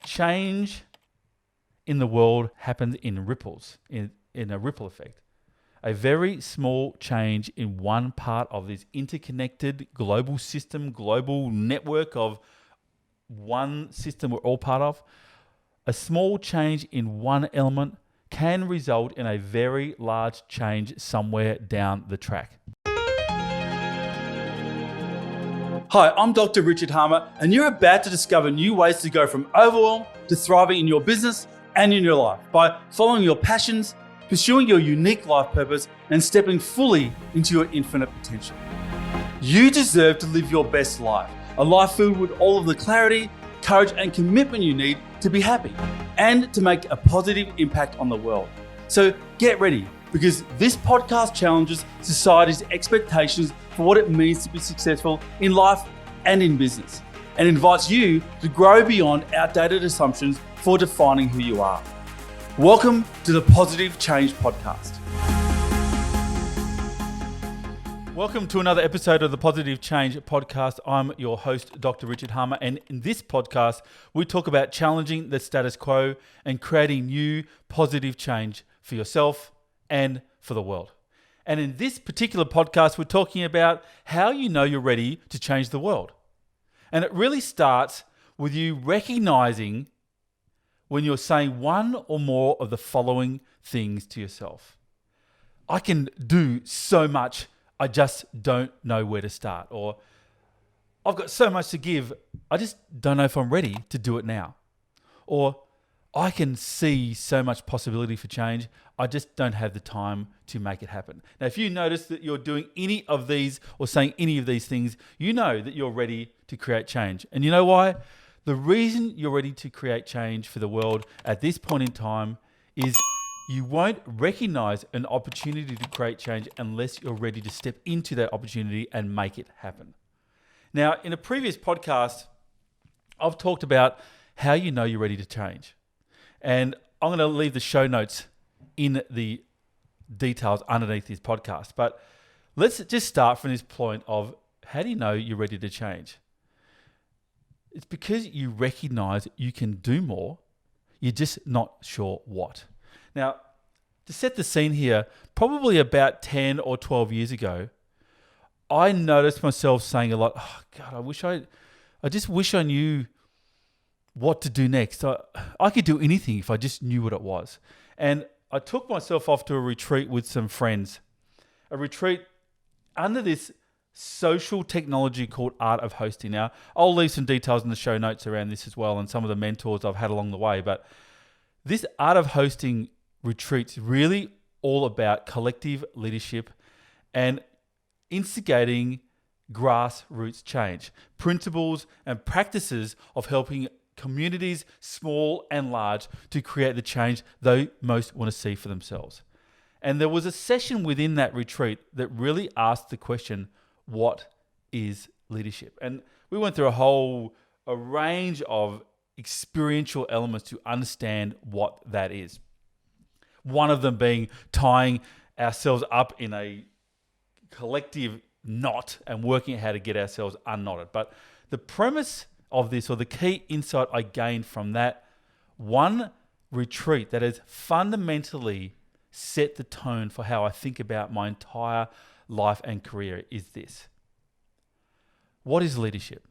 change in the world happens in ripples, in a ripple effect. A very small change in one part of this interconnected global system, global network of one system we're all part of, a small change in one element can result in a very large change somewhere down the track. Hi, I'm Dr. Richard Harmer, and you're about to discover new ways to go from overwhelm to thriving in your business and in your life by following your passions, pursuing your unique life purpose, and stepping fully into your infinite potential. You deserve to live your best life, a life filled with all of the clarity, courage, and commitment you need to be happy and to make a positive impact on the world. So get ready, because this podcast challenges society's expectations for what it means to be successful in life and in business, and invites you to grow beyond outdated assumptions for defining who you are. Welcome to the Positive Change Podcast. Welcome to another episode of the Positive Change Podcast. I'm your host, Dr. Richard Harmer, and in this podcast, we talk about challenging the status quo and creating new positive change for yourself and for the world. And in this particular podcast, we're talking about how you know you're ready to change the world. And it really starts with you recognizing when you're saying one or more of the following things to yourself. I can do so much, I just don't know where to start. Or I've got so much to give, I just don't know if I'm ready to do it now. Or I can see so much possibility for change, I just don't have the time to make it happen. Now, if you notice that you're doing any of these or saying any of these things, you know that you're ready to create change. And you know why? The reason you're ready to create change for the world at this point in time is you won't recognize an opportunity to create change unless you're ready to step into that opportunity and make it happen. Now, in a previous podcast, I've talked about how you know you're ready to change. And I'm going to leave the show notes in the details underneath this podcast. But let's just start from this point of how do you know you're ready to change? It's because you recognize you can do more. You're just not sure what. Now, to set the scene here, probably about 10 or 12 years ago, I noticed myself saying a lot, oh God, I just wish I knew what to do next. I could do anything if I just knew what it was. And I took myself off to a retreat with some friends, a retreat under this social technology called Art of Hosting. Now, I'll leave some details in the show notes around this as well and some of the mentors I've had along the way. But this Art of Hosting retreat's really all about collective leadership and instigating grassroots change, principles and practices of helping communities, small and large, to create the change they most want to see for themselves. And there was a session within that retreat that really asked the question, what is leadership? And we went through a range of experiential elements to understand what that is. One of them being tying ourselves up in a collective knot and working out how to get ourselves unknotted. But the premise of this, or the key insight I gained from that one retreat that has fundamentally set the tone for how I think about my entire life and career, is this. What is leadership?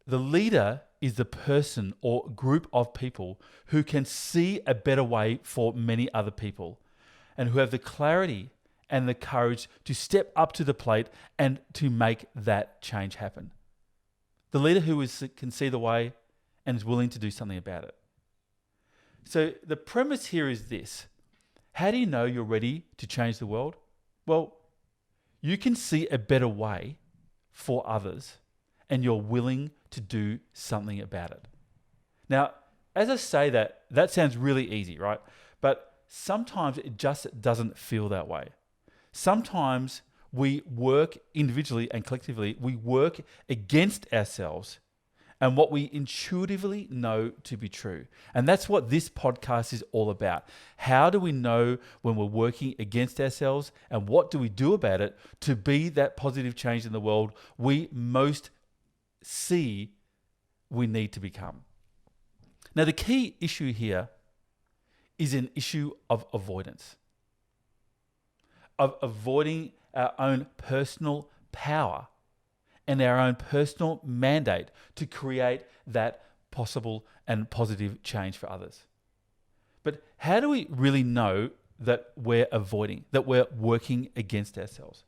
The leader is the person or group of people who can see a better way for many other people and who have the clarity and the courage to step up to the plate and to make that change happen. The leader who can see the way and is willing to do something about it. So the premise here is this. How do you know you're ready to change the world? Well, you can see a better way for others and you're willing to do something about it. Now, as I say that sounds really easy, right? But sometimes it just doesn't feel that way. Sometimes we work individually and collectively, we work against ourselves and what we intuitively know to be true. And that's what this podcast is all about. How do we know when we're working against ourselves, and what do we do about it to be that positive change in the world we most see we need to become. Now, the key issue here is an issue of avoidance, of avoiding our own personal power and our own personal mandate to create that possible and positive change for others. But how do we really know that we're avoiding, that we're working against ourselves?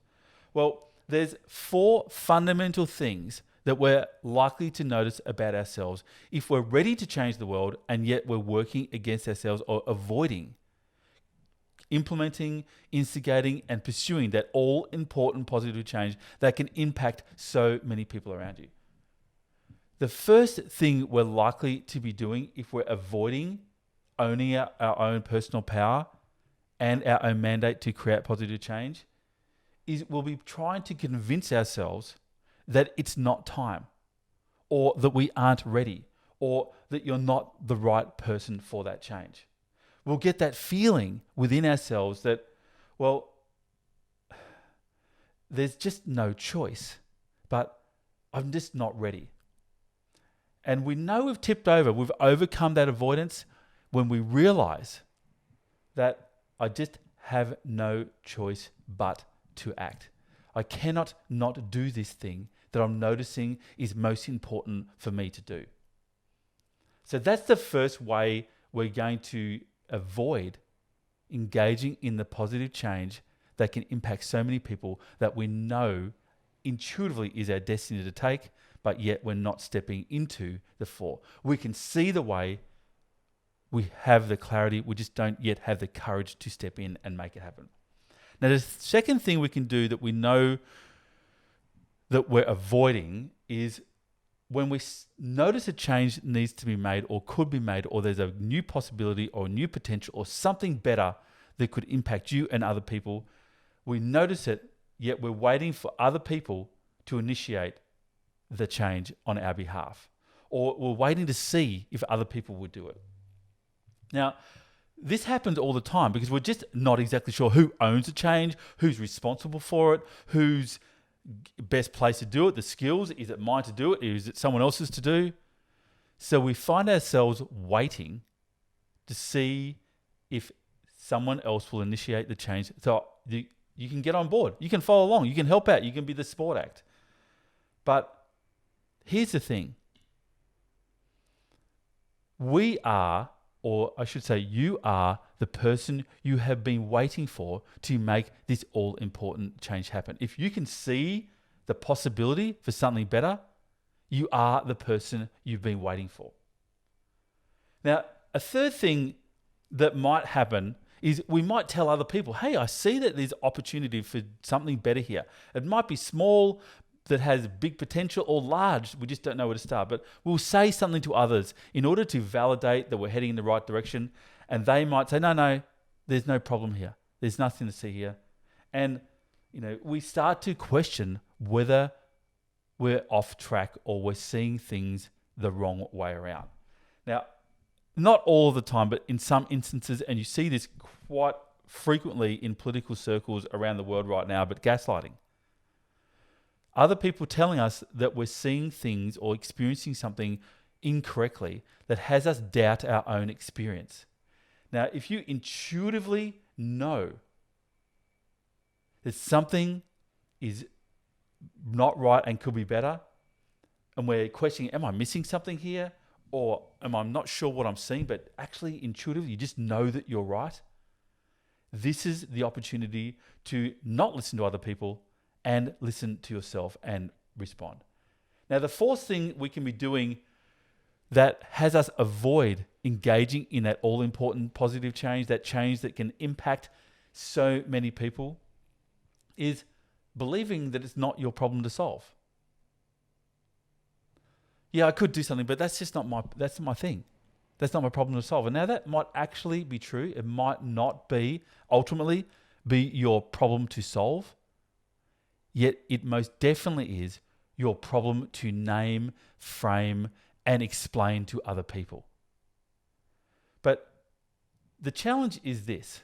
Well, there's 4 fundamental things that we're likely to notice about ourselves if we're ready to change the world and yet we're working against ourselves or avoiding implementing, instigating, and pursuing that all-important positive change that can impact so many people around you. The first thing we're likely to be doing if we're avoiding owning our own personal power and our own mandate to create positive change is we'll be trying to convince ourselves that it's not time, or that we aren't ready, or that you're not the right person for that change. We'll get that feeling within ourselves that, well, there's just no choice, but I'm just not ready. And we know we've tipped over, we've overcome that avoidance when we realize that I just have no choice but to act. I cannot not do this thing that I'm noticing is most important for me to do. So that's the first way we're going to avoid engaging in the positive change that can impact so many people that we know intuitively is our destiny to take, but yet we're not stepping into the 4. We can see the way, we have the clarity, we just don't yet have the courage to step in and make it happen. Now, the second thing we can do that we know that we're avoiding is when we notice a change needs to be made or could be made, or there's a new possibility or a new potential or something better that could impact you and other people, we notice it, yet we're waiting for other people to initiate the change on our behalf. Or we're waiting to see if other people would do it. Now, this happens all the time because we're just not exactly sure who owns the change, who's responsible for it, who's best place to do it, the skills, is it mine to do it, is it someone else's to do? So we find ourselves waiting to see if someone else will initiate the change. So you can get on board, you can follow along, you can help out, you can be the support act. But here's the thing. We are, or I should say you are, the person you have been waiting for to make this all-important change happen. If you can see the possibility for something better, you are the person you've been waiting for. Now, a third thing that might happen is we might tell other people, hey, I see that there's opportunity for something better here. It might be small, that has big potential, or large, we just don't know where to start. But we'll say something to others in order to validate that we're heading in the right direction. And they might say, no, there's no problem here. There's nothing to see here. And, we start to question whether we're off track or we're seeing things the wrong way around. Now, not all the time, but in some instances, and you see this quite frequently in political circles around the world right now, but gaslighting. Other people telling us that we're seeing things or experiencing something incorrectly that has us doubt our own experience. Now, if you intuitively know that something is not right and could be better, and we're questioning, am I missing something here? Or am I not sure what I'm seeing, but actually intuitively you just know that you're right? This is the opportunity to not listen to other people and listen to yourself and respond. Now, the fourth thing we can be doing that has us avoid engaging in that all-important positive change, that change that can impact so many people, is believing that it's not your problem to solve. Yeah, I could do something, but that's not my thing. That's not my problem to solve. And now that might actually be true. It might not ultimately be your problem to solve. Yet it most definitely is your problem to name, frame, and explain to other people. But the challenge is this.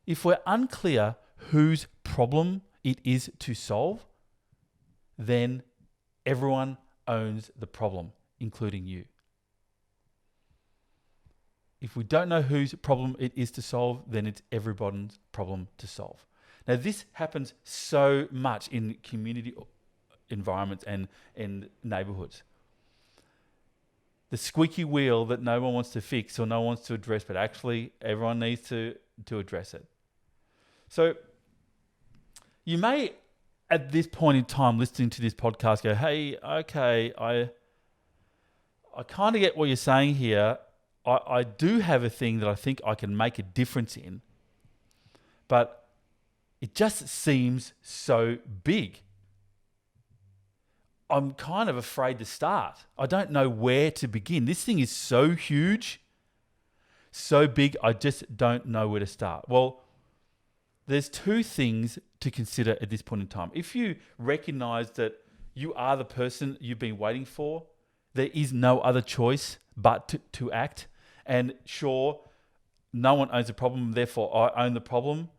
If we're unclear whose problem it is to solve, then everyone owns the problem, including you. If we don't know whose problem it is to solve, then it's everybody's problem to solve. Now, this happens so much in community environments and neighborhoods. The squeaky wheel that no one wants to fix or no one wants to address, but actually everyone needs to address it. So you may, at this point in time, listening to this podcast, go, hey, okay, I kind of get what you're saying here. I do have a thing that I think I can make a difference in, but it just seems so big. I'm kind of afraid to start. I don't know where to begin. This thing is so huge, so big, I just don't know where to start. Well, there's two things to consider at this point in time. If you recognize that you are the person you've been waiting for, there is no other choice but to act. And sure, no one owns the problem, therefore I own the problem.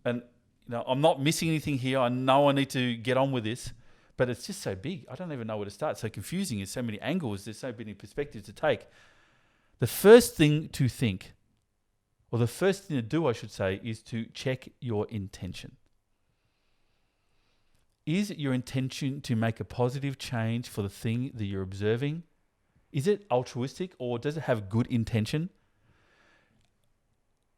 And I'm not missing anything here. I know I need to get on with this, but it's just so big. I don't even know where to start. It's so confusing. There's so many angles. There's so many perspectives to take. The first thing to think, or the first thing to do, I should say, is to check your intention. Is your intention to make a positive change for the thing that you're observing? Is it altruistic, or does it have good intention?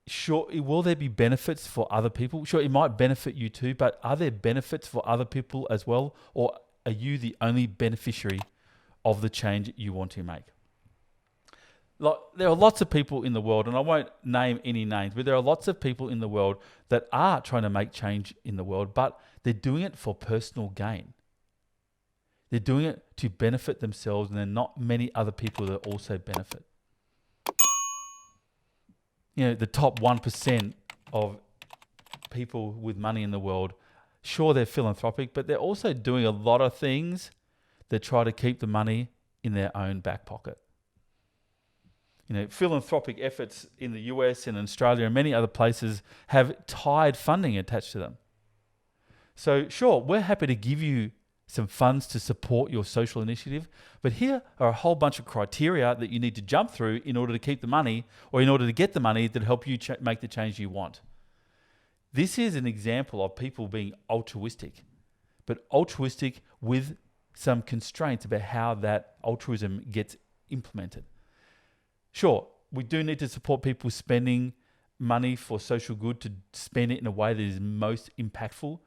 Sure, will there be benefits for other people? Sure, it might benefit you too, but are there benefits for other people as well? Or are you the only beneficiary of the change you want to make? Like, there are lots of people in the world, and I won't name any names, but there are lots of people in the world that are trying to make change in the world, but they're doing it for personal gain. They're doing it to benefit themselves, and there are not many other people that also benefit. The top 1% of people with money in the world, sure, they're philanthropic, but they're also doing a lot of things that try to keep the money in their own back pocket. Philanthropic efforts in the US and Australia and many other places have tied funding attached to them. So sure, we're happy to give you some funds to support your social initiative, but here are a whole bunch of criteria that you need to jump through in order to keep the money, or in order to get the money that help you make the change you want. This is an example of people being altruistic, but altruistic with some constraints about how that altruism gets implemented. Sure, we do need to support people spending money for social good, to spend it in a way that is most impactful.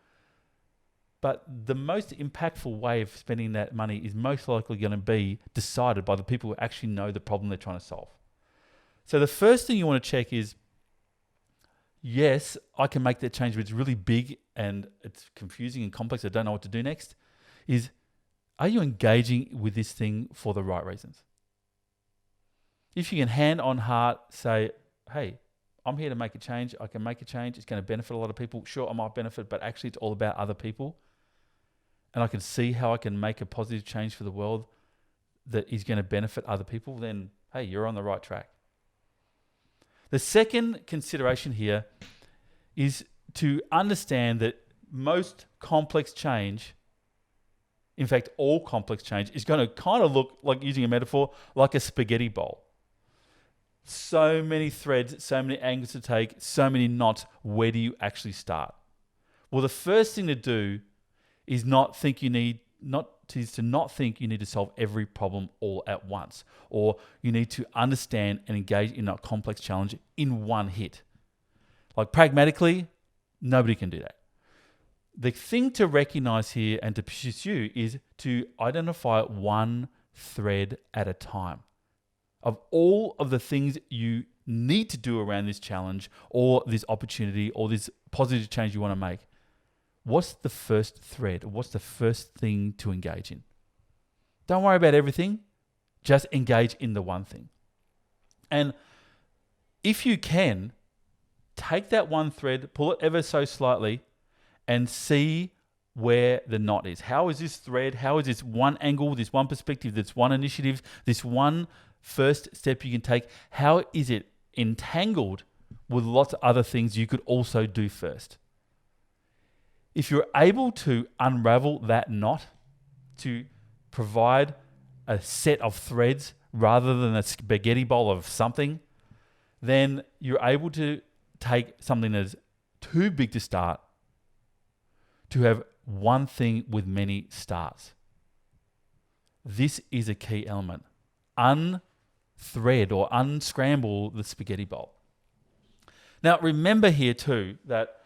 But the most impactful way of spending that money is most likely going to be decided by the people who actually know the problem they're trying to solve. So the first thing you want to check is, yes, I can make that change, but it's really big and it's confusing and complex. I don't know what to do next. Are you engaging with this thing for the right reasons? If you can hand on heart say, hey, I'm here to make a change. I can make a change. It's going to benefit a lot of people. Sure, I might benefit, but actually it's all about other people. And I can see how I can make a positive change for the world that is going to benefit other people, then, hey, you're on the right track. The second consideration here is to understand that most complex change, in fact, all complex change, is going to kind of look like, using a metaphor, like a spaghetti bowl. So many threads, so many angles to take, so many knots. Where do you actually start? Well, the first thing to do is to not think you need to solve every problem all at once, or you need to understand and engage in a complex challenge in one hit. Like, pragmatically, nobody can do that. The thing to recognize here and to pursue is to identify one thread at a time. Of all of the things you need to do around this challenge or this opportunity or this positive change you want to make, what's the first thread? What's the first thing to engage in? Don't worry about everything. Just engage in the one thing. And if you can, take that one thread, pull it ever so slightly, and see where the knot is. How is this thread? How is this one angle, this one perspective, this one initiative, this one first step you can take? How is it entangled with lots of other things you could also do first? If you're able to unravel that knot, to provide a set of threads rather than a spaghetti bowl of something, then you're able to take something that's too big to start to have one thing with many starts. This is a key element. Unthread or unscramble the spaghetti bowl. Now, remember here too that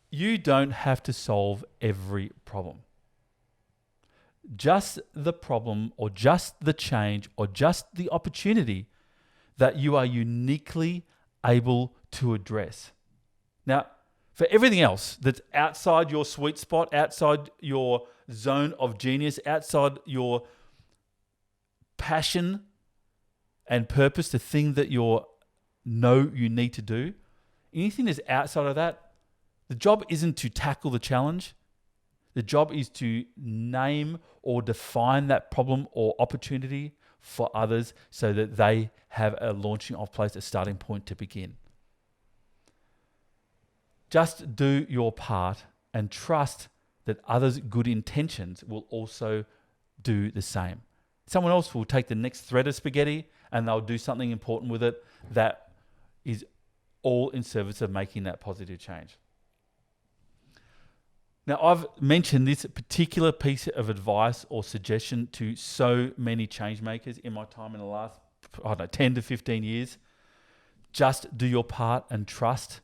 you don't have to solve every problem. Just the problem or just the change or just the opportunity that you are uniquely able to address. Now, for everything else that's outside your sweet spot, outside your zone of genius, outside your passion and purpose, the thing that you know you need to do, anything that's outside of that, the job isn't to tackle the challenge. The job is to name or define that problem or opportunity for others so that they have a launching off place, a starting point to begin. Just do your part and trust that others' good intentions will also do the same. Someone else will take the next thread of spaghetti and they'll do something important with it that is all in service of making that positive change. Now, I've mentioned this particular piece of advice or suggestion to so many change makers in my time in the last, 10 to 15 years. Just do your part and trust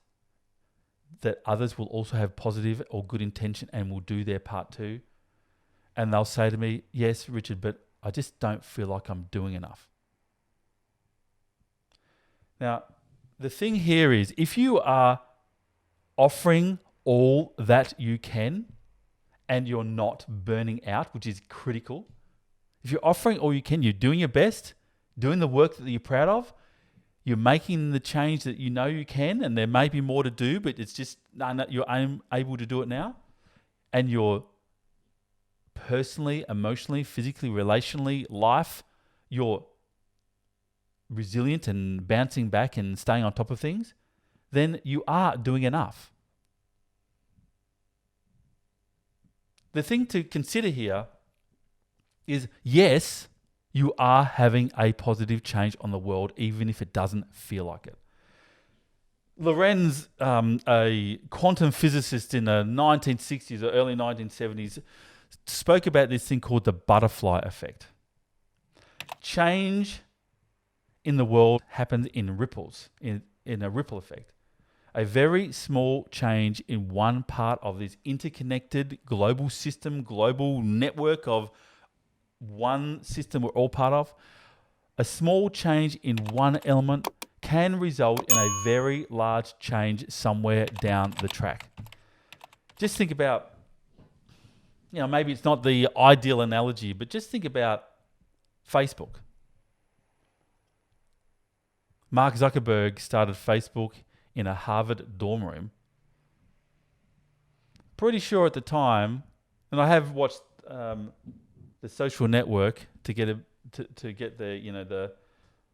that others will also have positive or good intention and will do their part too. And they'll say to me, yes, Richard, but I just don't feel like I'm doing enough. Now, the thing here is, if you are offering all that you can and you're not burning out, which is critical, if you're offering all you can, you're doing your best, doing the work that you're proud of, you're making the change that you know you can, and there may be more to do, but it's just you're able to do it now, and you're personally, emotionally, physically, relationally, life, you're resilient and bouncing back and staying on top of things, then you are doing enough. The thing to consider here is, yes, you are having a positive change on the world, even if it doesn't feel like it. Lorenz, a quantum physicist in the 1960s or early 1970s, spoke about this thing called the butterfly effect. Change in the world happens in ripples, in a ripple effect. A very small change in one part of this interconnected global system, global network of one system we're all part of, a small change in one element can result in a very large change somewhere down the track. Just think about, maybe it's not the ideal analogy, but just think about Facebook. Mark Zuckerberg started Facebook in a Harvard dorm room. Pretty sure at the time, and I have watched The Social Network to get the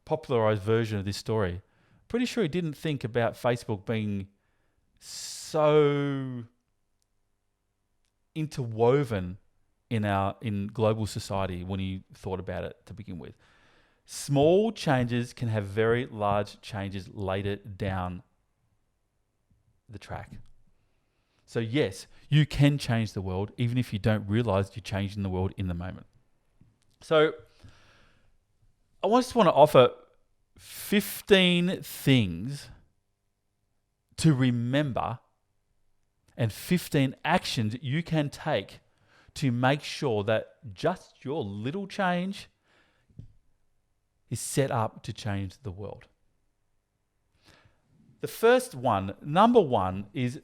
popularized version of this story. Pretty sure he didn't think about Facebook being so interwoven in global society when he thought about it to begin with. Small changes can have very large changes later down the track. So yes, you can change the world, even if you don't realize you're changing the world in the moment. So I just want to offer 15 things to remember and 15 actions you can take to make sure that just your little change is set up to change the world. The first one, number one, is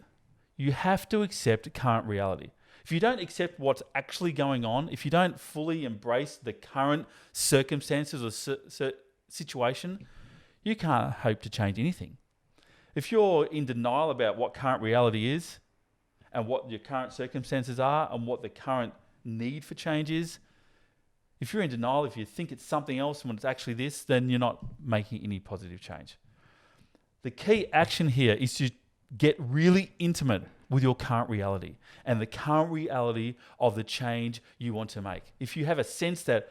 you have to accept current reality. If you don't accept what's actually going on, if you don't fully embrace the current circumstances or situation, you can't hope to change anything. If you're in denial about what current reality is and what your current circumstances are and what the current need for change is, if you're in denial, if you think it's something else when it's actually this, then you're not making any positive change. The key action here is to get really intimate with your current reality and the current reality of the change you want to make. If you have a sense that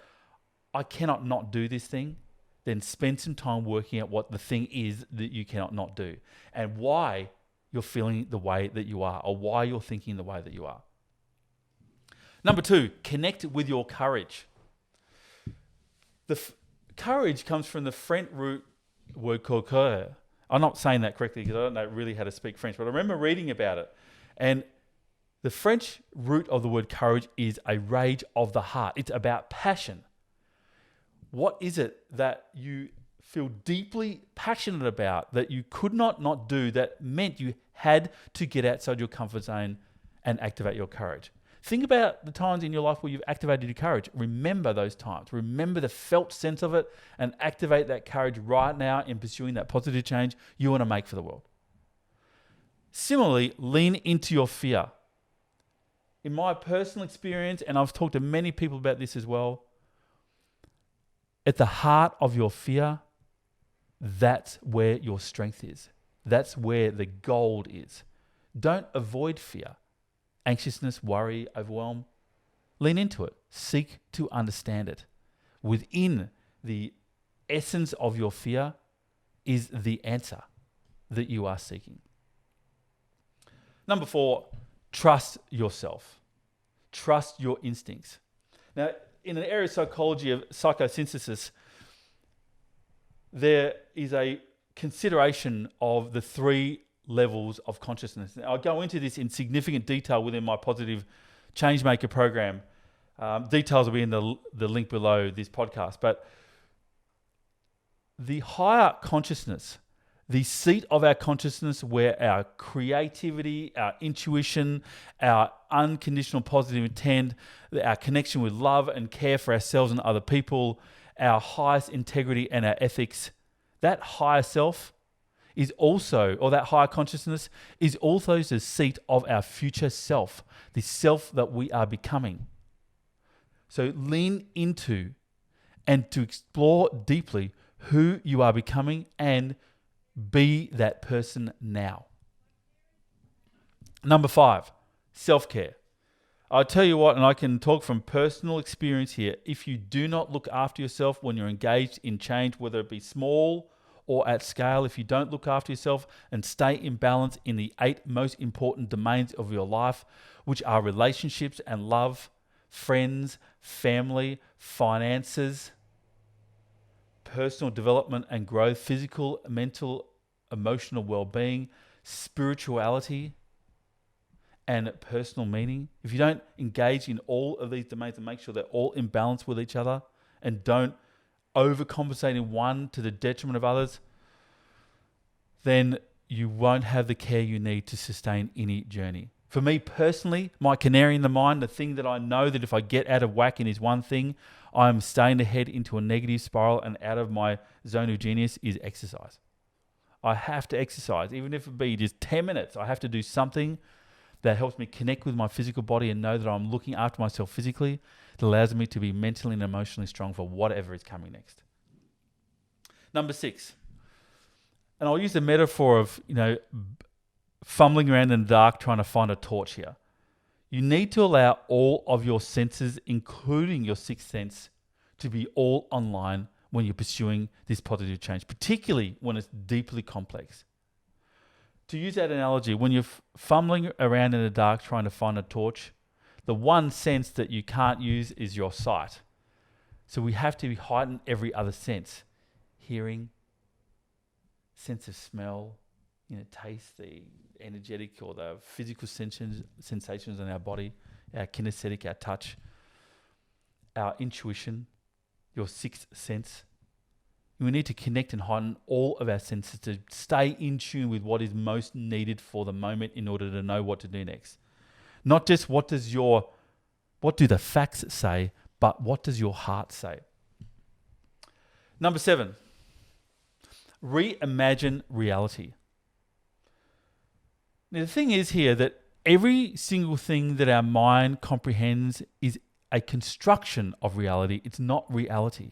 I cannot not do this thing, then spend some time working out what the thing is that you cannot not do and why you're feeling the way that you are or why you're thinking the way that you are. Number 2, connect with your courage. Courage comes from the French root word called cœur. I'm not saying that correctly because I don't know really how to speak French, but I remember reading about it. And the French root of the word courage is a rage of the heart. It's about passion. What is it that you feel deeply passionate about that you could not do that meant you had to get outside your comfort zone and activate your courage? Think about the times in your life where you've activated your courage. Remember those times. Remember the felt sense of it and activate that courage right now in pursuing that positive change you want to make for the world. Similarly, lean into your fear. In my personal experience, and I've talked to many people about this as well, at the heart of your fear, that's where your strength is. That's where the gold is. Don't avoid fear. Anxiousness, worry, overwhelm. Lean into it. Seek to understand it. Within the essence of your fear is the answer that you are seeking. Number 4, trust yourself. Trust your instincts. Now, in an area of psychology of psychosynthesis, there is a consideration of the 3 levels of consciousness. Now, I'll go into this in significant detail within my positive changemaker program. Details will be in the link below this podcast. But the higher consciousness, the seat of our consciousness where our creativity, our intuition, our unconditional positive intent, our connection with love and care for ourselves and other people, our highest integrity and our ethics, that higher self is also, or that higher consciousness is also the seat of our future self, the self that we are becoming. So lean into and to explore deeply who you are becoming and be that person now. Number 5, self-care. I'll tell you what, and I can talk from personal experience here, if you do not look after yourself when you're engaged in change, whether it be small or at scale, if you don't look after yourself and stay in balance in the 8 most important domains of your life, which are relationships and love, friends, family, finances, personal development and growth, physical, mental, emotional well-being, spirituality, and personal meaning. If you don't engage in all of these domains and make sure they're all in balance with each other and don't overcompensate in one to the detriment of others, then you won't have the care you need to sustain any journey. For me personally, my canary in the mine, the thing that I know that if I get out of whack in is one thing, I'm starting to head into a negative spiral and out of my zone of genius, is exercise. I have to exercise, even if it be just 10 minutes. I have to do something that helps me connect with my physical body and know that I'm looking after myself physically. That allows me to be mentally and emotionally strong for whatever is coming next. Number 6, and I'll use the metaphor of, fumbling around in the dark trying to find a torch here. You need to allow all of your senses, including your 6th sense, to be all online when you're pursuing this positive change, particularly when it's deeply complex. To use that analogy, when you're fumbling around in the dark trying to find a torch, the one sense that you can't use is your sight. So we have to heighten every other sense. Hearing, sense of smell, taste, the energetic or the physical sensations in our body, our kinesthetic, our touch, our intuition, your 6th sense. We need to connect and heighten all of our senses to stay in tune with what is most needed for the moment in order to know what to do next. Not just what do the facts say, but what does your heart say? Number 7, reimagine reality. Now, the thing is here that every single thing that our mind comprehends is a construction of reality. It's not reality.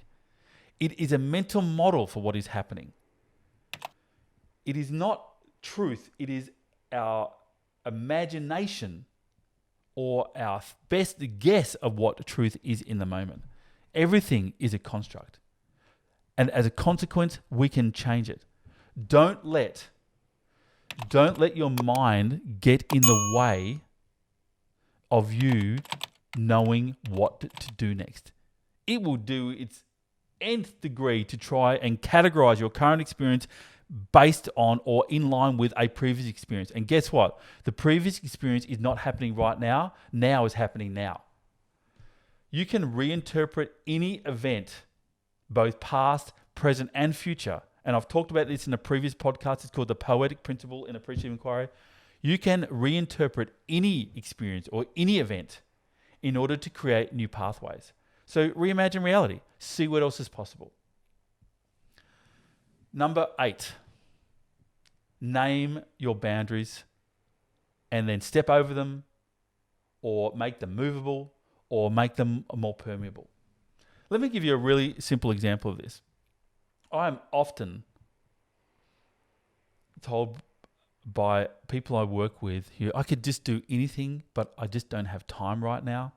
It is a mental model for what is happening. It is not truth. It is our imagination or our best guess of what truth is in the moment. Everything is a construct. And as a consequence, we can change it. Don't let your mind get in the way of you knowing what to do next. It will do its nth degree to try and categorize your current experience based on or in line with a previous experience. And guess what? The previous experience is not happening right now. Now is happening now. You can reinterpret any event, both past, present, and future. And I've talked about this in a previous podcast. It's called the poetic principle in appreciative inquiry. You can reinterpret any experience or any event in order to create new pathways. So reimagine reality. See what else is possible. Number 8, name your boundaries and then step over them or make them movable or make them more permeable. Let me give you a really simple example of this. I'm often told by people I work with here, I could just do anything, but I just don't have time right now.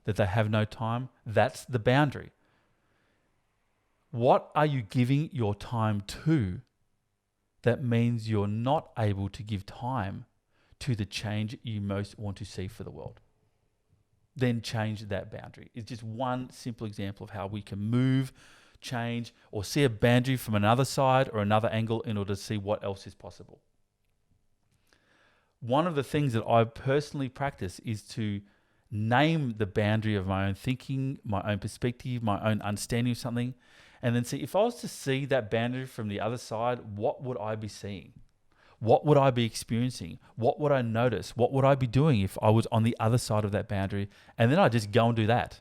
That they have no time. That's the boundary. What are you giving your time to that means you're not able to give time to the change you most want to see for the world? Then change that boundary. It's just one simple example of how we can move, change, or see a boundary from another side or another angle in order to see what else is possible. One of the things that I personally practice is to name the boundary of my own thinking, my own perspective, my own understanding of something, and then see if I was to see that boundary from the other side, what would I be seeing? What would I be experiencing? What would I notice? What would I be doing if I was on the other side of that boundary? And then I just go and do that.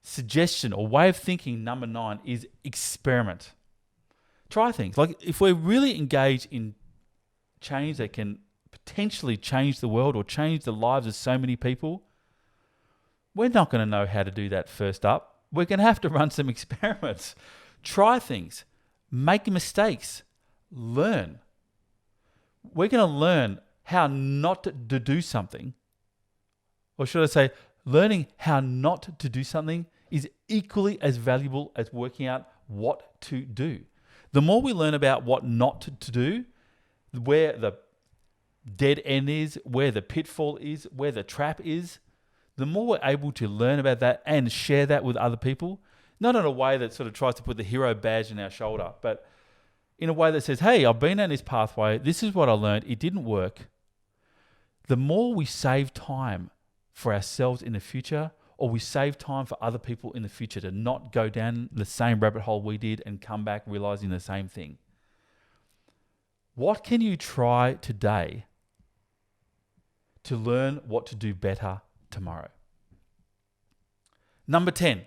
Suggestion or way of thinking number 9 is experiment. Try things. Like if we're really engaged in change that can potentially change the world or change the lives of so many people, we're not going to know how to do that first up. We're going to have to run some experiments. Try things. Make mistakes. Learn. We're going to learn how not to do something. Or should I say, learning how not to do something is equally as valuable as working out what to do. The more we learn about what not to do, where the dead end is, where the pitfall is, where the trap is, the more we're able to learn about that and share that with other people, not in a way that sort of tries to put the hero badge in our shoulder, but in a way that says, hey, I've been on this pathway. This is what I learned. It didn't work. The more we save time for ourselves in the future, or we save time for other people in the future to not go down the same rabbit hole we did and come back realizing the same thing. What can you try today to learn what to do better tomorrow? Number 10,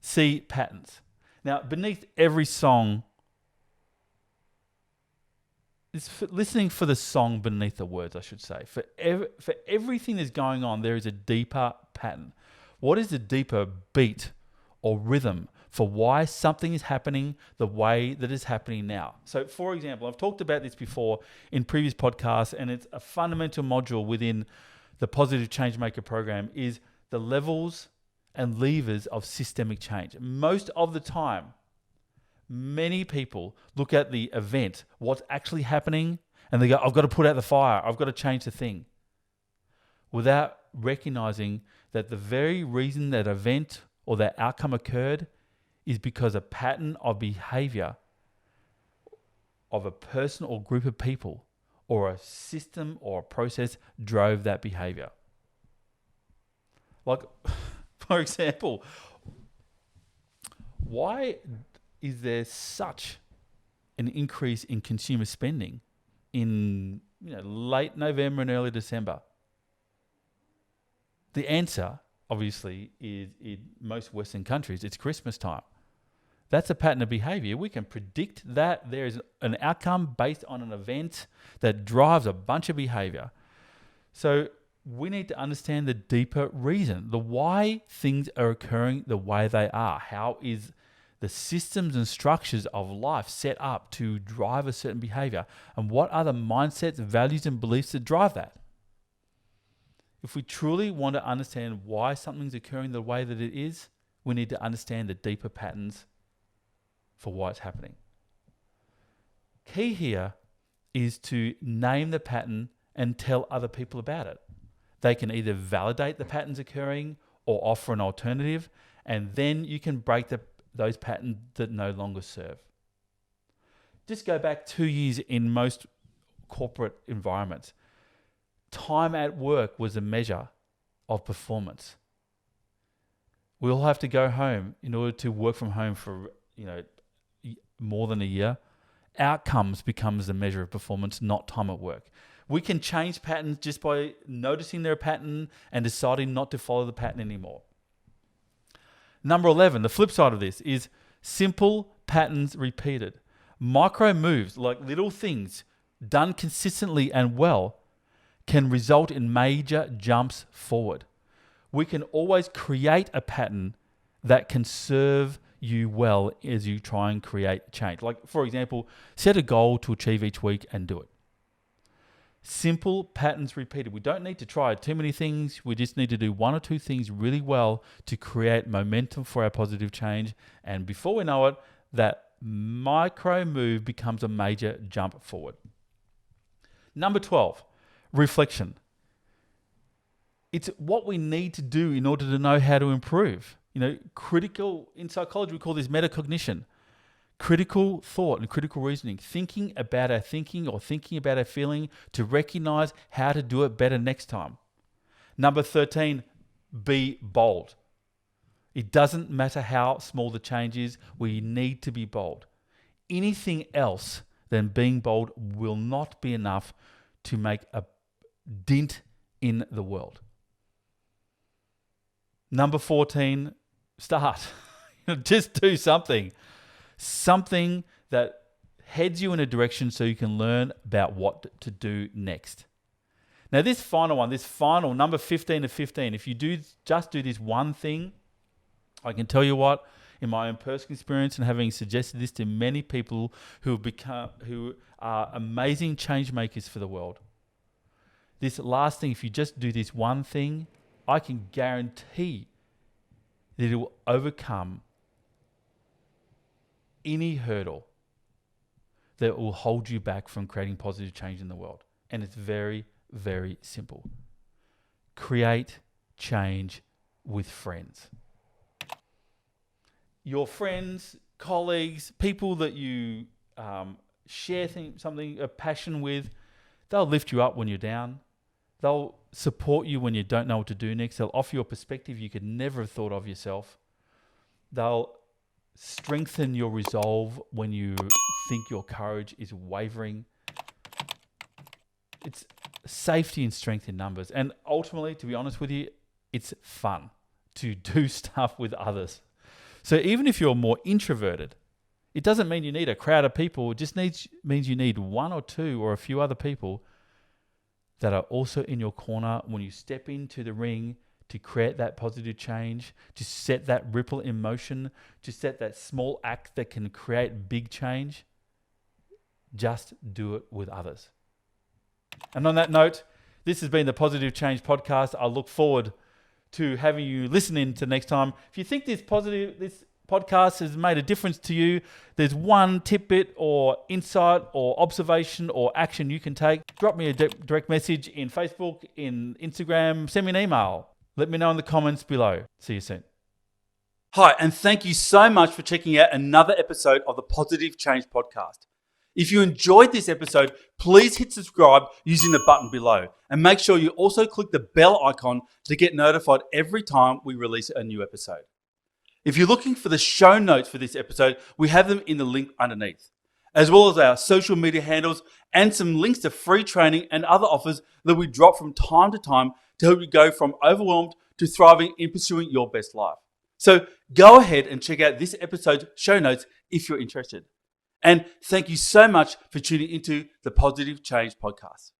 see patterns. Now, beneath every song, it's listening for the song beneath the words, I should say. For everything that's going on, there is a deeper pattern. What is the deeper beat or rhythm for why something is happening the way that it's happening now? So, for example, I've talked about this before in previous podcasts, and it's a fundamental module within the Positive Changemaker program is the levels and levers of systemic change. Most of the time, many people look at the event, what's actually happening, and they go, I've got to put out the fire. I've got to change the thing. Without recognizing that the very reason that event or that outcome occurred is because a pattern of behavior of a person or group of people or a system or a process drove that behavior. Like, for example, why is there such an increase in consumer spending in late November and early December? The answer, obviously, is in most Western countries, it's Christmas time. That's a pattern of behavior. We can predict that there is an outcome based on an event that drives a bunch of behavior. So we need to understand the deeper reason, the why things are occurring the way they are. How is the systems and structures of life set up to drive a certain behavior, and what are the mindsets, values, and beliefs that drive that. If we truly want to understand why something's occurring the way that it is, we need to understand the deeper patterns for why it's happening. Key here is to name the pattern and tell other people about it. They can either validate the patterns occurring or offer an alternative, and then you can break those patterns that no longer serve. Just go back 2 years in most corporate environments. Time at work was a measure of performance. We all have to go home in order to work from home for more than a year. Outcomes becomes the measure of performance, not time at work. We can change patterns just by noticing their pattern and deciding not to follow the pattern anymore. Number 11, the flip side of this is simple patterns repeated. Micro moves, like little things done consistently and well, can result in major jumps forward. We can always create a pattern that can serve you well as you try and create change. Like, for example, set a goal to achieve each week and do it. Simple patterns repeated. We don't need to try too many things. We just need to do one or two things really well to create momentum for our positive change. And before we know it, that micro move becomes a major jump forward. Number 12, reflection. It's what we need to do in order to know how to improve. In psychology, we call this metacognition. Critical thought and critical reasoning, thinking about our thinking or thinking about our feeling to recognize how to do it better next time. Number 13, be bold. It doesn't matter how small the change is, we need to be bold. Anything else than being bold will not be enough to make a dent in the world. Number 14, start. Just do something. Something that heads you in a direction so you can learn about what to do next. Now, this final number 15 of 15, if you just do this one thing, I can tell you what, in my own personal experience and having suggested this to many people who are amazing change makers for the world. This last thing, if you just do this one thing, I can guarantee that it will overcome any hurdle that will hold you back from creating positive change in the world. And it's very, very simple. Create change with friends. Your friends, colleagues, people that you share a passion with, they'll lift you up when you're down. They'll support you when you don't know what to do next. They'll offer you a perspective you could never have thought of yourself. They'll strengthen your resolve when you think your courage is wavering. It's safety and strength in numbers. And ultimately, to be honest with you, it's fun to do stuff with others. So even if you're more introverted, it doesn't mean you need a crowd of people. It just means you need one or two or a few other people that are also in your corner when you step into the ring to create that positive change, to set that ripple in motion, to set that small act that can create big change. Just do it with others. And on that note, this has been the Positive Change Podcast. I look forward to having you listen in to next time. If you think this podcast has made a difference to you, there's one tidbit or insight or observation or action you can take, drop me a direct message in Facebook, in Instagram, send me an email. Let me know in the comments below. See you soon. Hi, and thank you so much for checking out another episode of the Positive Change Podcast. If you enjoyed this episode, please hit subscribe using the button below, and make sure you also click the bell icon to get notified every time we release a new episode. If you're looking for the show notes for this episode, we have them in the link underneath, as well as our social media handles and some links to free training and other offers that we drop from time to time to help you go from overwhelmed to thriving in pursuing your best life. So go ahead and check out this episode's show notes if you're interested. And thank you so much for tuning into the Positive Change Podcast.